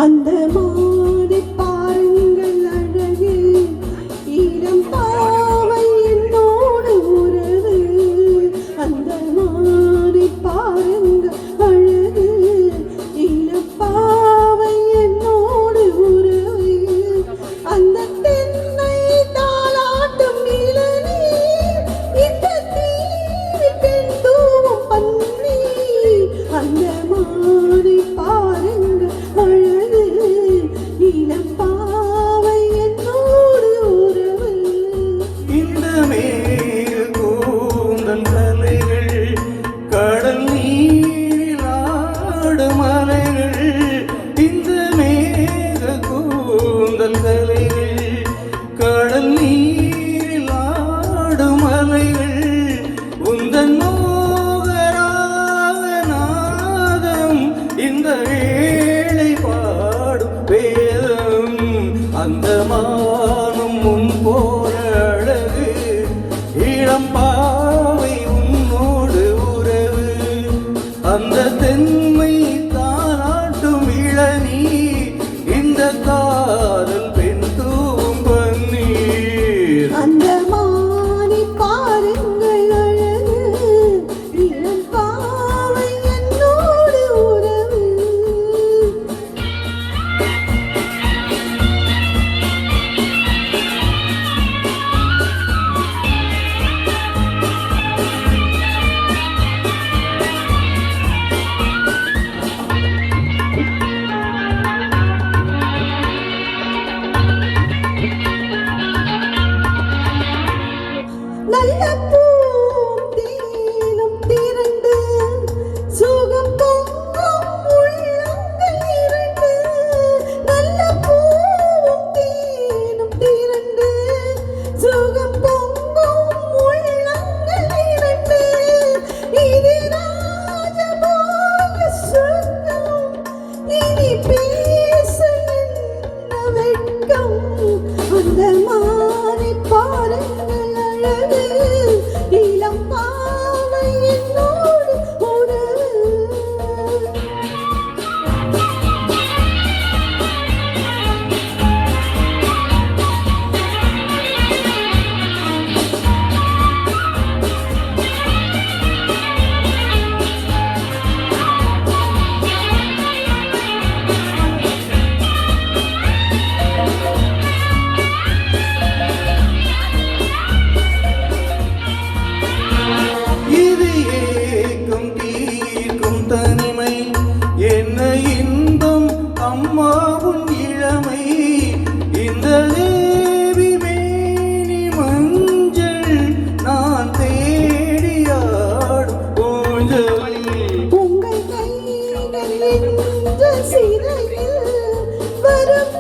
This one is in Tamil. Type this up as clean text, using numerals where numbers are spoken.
அந்த மாறி பாருங்கள் அழகு ஈரம் பாவை என்னோடு உறவு அந்த மாறி பாருங்கள் அழகு ஈரம் பாவை என்னோடு உறவு அந்த தென்னை தாளாட்டும் இளநீ இந்த தீவி பெண் தூவும் பன்னி அந்த மாறி பாருங்கள் அழகு பாவை என்னோடு உறவு இந்த மேல் கூந்தல் கலைகள் கடல் நீரில் ஆடும் அலைகள் இந்த மேக கூந்தல் கலைகள் கடல் நீரில் ஆடும் அலைகள் உந்தன் நோகராக நாதம் இந்த வேளை பாடும் வேதம் அந்த மானம் முன் போற அழகு இளம் பாவை உன்னோடு உறவு அந்த தென்மை தானாட்டும் இளநீ இந்த காதல் பெண் தூவும் பன்னீர் அந்த மாறி பாருங்கள் அழகு இளம் பாவை என்னோடு உறவு நல்ல பூம் தேனும் திரண்டு சுகம் பொங்கும் உள்ளங்கள் இரண்டு நல்ல பூம் தேனும் திரண்டு சுகம் பொங்கும் உள்ளங்கள் இரண்டு இது ராஜபோக சுகம் இனி பேச என்ன வெட்கம் அந்த மாறி பாருங்கள் அழகு இளம் பாவை என்னோடு உறவு இது ஏக்கும் தீர்க்கும் தனிமை என்ன இன்பம் அம்மாவும் இளமை இந்த தேவி மேனி மஞ்சள் நான் தேடியாடும் ஊஞ்சல் உங்கள் கைகள் என்ற சிறையில் வரும்